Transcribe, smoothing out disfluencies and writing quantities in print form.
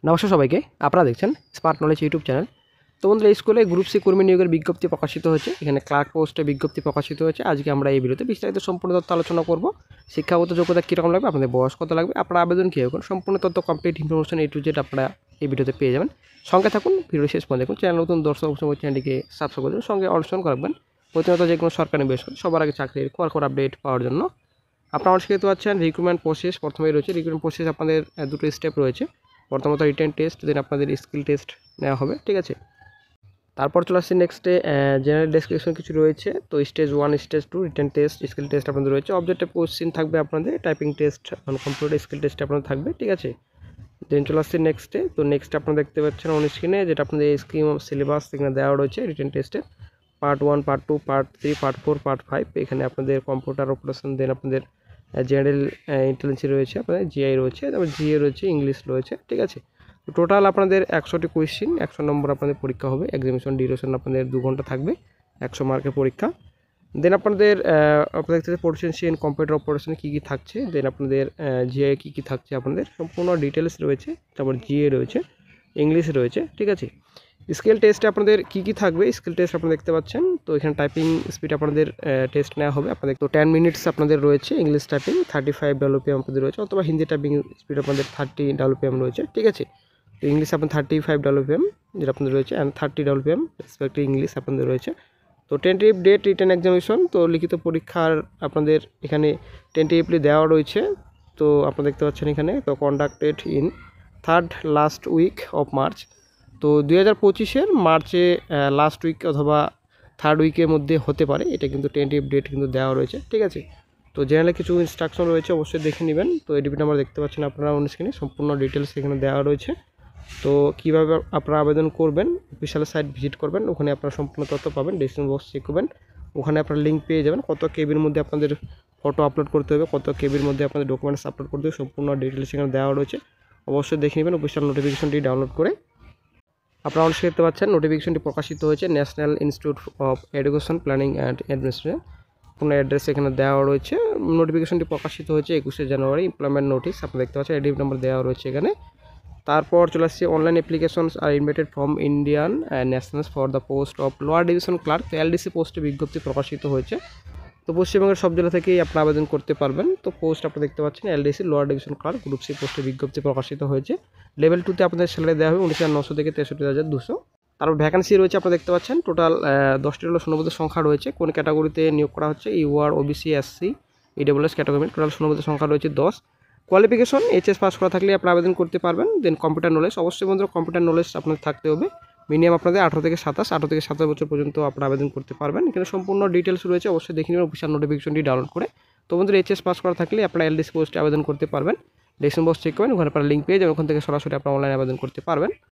নমস্কার সবাইকে, আপনারা দেখছেন স্মার্ট নলেজ ইউটিউব চ্যানেল। তো বন্ধুরা, স্কুলে গ্রুপ সি কর্মী নিয়োগের বিজ্ঞপ্তি প্রকাশিত হয়েছে। এখানে ক্লার্ক পোস্টে বিজ্ঞপ্তি প্রকাশিত হয়েছে। আজকে আমরা এই ভিডিওতে বিস্তারিত সম্পূর্ণ তথ্য আলোচনা করব। শিক্ষাগত যোগ্যতা কীরকম লাগবে, আপনাদের বয়স কত লাগবে, আপনারা আবেদন কীভাবে করুন, সম্পূর্ণ তথ্য complete information A to Z আপনারা এই ভিডিওতে পেয়ে যাবেন। সঙ্গে থাকুন, ভিডিও শেষ পর্যন্ত দেখুন। চ্যানেল নতুন দর্শক অবশ্যই চ্যানেলটিকে সাবস্ক্রাইব করুন, সঙ্গে অনুসরণ করবেন প্রতিনিয়ত যে কোনো সরকারি বেসরকারি সবার আগে চাকরির খবর আপডেট পাওয়ার জন্য। আপনারা অনেক দেখতে পাচ্ছেন রিক্রুটমেন্ট প্রসেস প্রথমেই রয়েছে। রিক্রুটমেন্ট প্রসেস আপনাদের দুটো স্টেপ রয়েছে। প্রথমত রিটেন টেস্ট, দেন আপনাদের স্কিল টেস্ট নেওয়া হবে, ঠিক আছে। তারপর চলে আসছে নেক্সটে জেনারেল ডেসক্রিপশন কিছু রয়েছে। তো stage 1, stage 2 written test, skill test আপনাদের রয়েছে। অবজেক্টিভ কোশ্চেন থাকবে আপনাদের, typing test, computer skill test আপনাদের থাকবে, ঠিক আছে। দেন চলে আসছে নেক্সটে। তো নেক্সট আপনারা দেখতে পাচ্ছেন অন স্ক্রিনে যেটা আপনাদের স্কিম অফ সিলেবাস এখানে দেওয়া রয়েছে রিটেন টেস্টে। Part 1, part 2, part 3, part 4, part 5 এখানে আপনাদের কম্পিউটার অপারেশন, দেন আপনাদের জেনারেল ইন্টেলিজেন্স রয়েছে, আপনাদের জিআই রয়েছে, তারপর জিএ রয়েছে, ইংলিশ রয়েছে, ঠিক আছে। টোটাল আপনাদের 100টি কোয়েশ্চেন, 100 নম্বর আপনাদের পরীক্ষা হবে। এক্সামিনেশন ডিউরেশন আপনাদের 2 ঘন্টা থাকবে, 100 মার্কের পরীক্ষা। দেন আপনাদের প্রফিসিয়েন্সি ইন কম্পিউটার অপারেশনে কী কী থাকছে, দেন আপনাদের জিআই কী কী থাকছে আপনাদের সম্পূর্ণ ডিটেলস রয়েছে। তারপর জিএ রয়েছে, ইংলিশ রয়েছে, ঠিক আছে। স্কিল টেস্টে আপনাদের কী কী থাকবে, স্কিল টেস্ট আপনারা দেখতে পাচ্ছেন। তো এখানে টাইপিং স্পিড আপনাদের টেস্ট নেওয়া হবে আপনাদের। তো 10 মিনিটস আপনাদের রয়েছে ইংলিশ টাইপিং, 35 WPM আপনাদের রয়েছে, অথবা হিন্দি টাইপিং স্পিড আপনাদের 30 WPM রয়েছে, ঠিক আছে। তো ইংলিশ আপনার 35 WPM যেটা আপনাদের রয়েছে, অ্যান্ড 30 WPM রেসপেক্টিভ ইংলিশ আপনাদের রয়েছে। তো টেন্টেটিভ ডেট রিটেন এক্সামিনেশন, তো লিখিত পরীক্ষার আপনাদের এখানে টেন্টেটিভলি দেওয়া রয়েছে। তো আপনারা দেখতে পাচ্ছেন এখানে। তো conducted in third last week of March, তো 2025-এর মার্চে লাস্ট উইক অথবা থার্ড উইকের মধ্যে হতে পারে, এটা কিন্তু টেন্টেটিভ ডেট কিন্তু দেওয়া রয়েছে, ঠিক আছে। তো জেনারেলে কিছু ইনস্ট্রাকশন রয়েছে, অবশ্যই দেখে নেবেন। তো এডিপি নাম্বার দেখতে পাচ্ছেন আপনারা অন স্ক্রিনে, সম্পূর্ণ ডিটেলস এখানে দেওয়া রয়েছে। তো কীভাবে আপনারা আবেদন করবেন, অফিসিয়াল সাইট ভিজিট করবেন, ওখানে আপনারা সম্পূর্ণ তথ্য পাবেন। ডেসক্রিপশন বক্স চেক করবেন, ওখানে আপনারা লিঙ্ক পেয়ে যাবেন। কত কেবির মধ্যে আপনাদের ফটো আপলোড করতে হবে, কত কেবির মধ্যে আপনাদের ডকুমেন্টস আপলোড করতে হবে, সম্পূর্ণ ডিটেলস এখানে দেওয়া রয়েছে। অবশ্যই দেখে নেবেন অফিসিয়াল নোটিফিকেশনটি ডাউনলোড করে। আপনারা অবশ্যই দেখতে পাচ্ছেন নোটিফিকেশনটি প্রকাশিত হয়েছে national institute of education planning and administration, কোনো অ্যাড্রেস এখানে দেওয়া রয়েছে। নোটিফিকেশনটি প্রকাশিত হয়েছে 21শে জানুয়ারি। এমপ্লয়মেন্ট নোটিস আপনারা দেখতে পাচ্ছেন, এডিট নাম্বার দেওয়া রয়েছে এখানে। তারপর চলে আসছে online applications are invited from Indian nationals for the post of lower division clerk, LDC পোস্টে বিজ্ঞপ্তি প্রকাশিত হয়েছে। তো পশ্চিমবঙ্গের সব জেলা থেকেই আপনারা আবেদন করতে পারবেন। তো পোস্ট আপনারা দেখতে পাচ্ছেন LDC lower division clerk group C পোস্টে বিজ্ঞপ্তি প্রকাশিত হয়েছে। লেভেল 2-তে আপনাদের স্যালারি দেওয়া হবে 19,900 থেকে 63,200। তারপর ভ্যাকান্সি রয়েছে আপনারা দেখতে পাচ্ছেন। টোটাল 10টি হলো শূন্যপদের সংখ্যা রয়েছে। কোন ক্যাটাগরিতে নিয়োগ করা হচ্ছে, UR, OBC, SC, EWS category, total শূন্যপদের সংখ্যা রয়েছে 10। কোয়ালিফিকেশন এইচএস পাস করা থাকলে আপনারা আবেদন করতে পারবেন। দেন কম্পিউটার নলেজ, অবশ্যই বন্ধুরা কম্পিউটার নলেজ আপনাদের থাকতে হবে। মিনিমাম আপনাদের 18 থেকে 27 বছর পর্যন্ত আপনারা আবেদন করতে পারবেন। এখানে সম্পূর্ণ ডিটেলস রয়েছে, অবশ্যই দেখে নেবেন অফিসিয়াল নোটিফিকেশনটি ডাউনলোড করে। তো বন্ধুরা এইচএস পাস করা থাকলে আপনারা এলডিসি পোস্টে আবেদন করতে পারবেন। ডেসক্রিপশন বক্স চেক করবেন, ওখানে আপনারা লিঙ্ক পেয়ে যাবেন, ওখান থেকে সরাসরি আপনারা অনলাইনে আবেদন করতে পারবেন।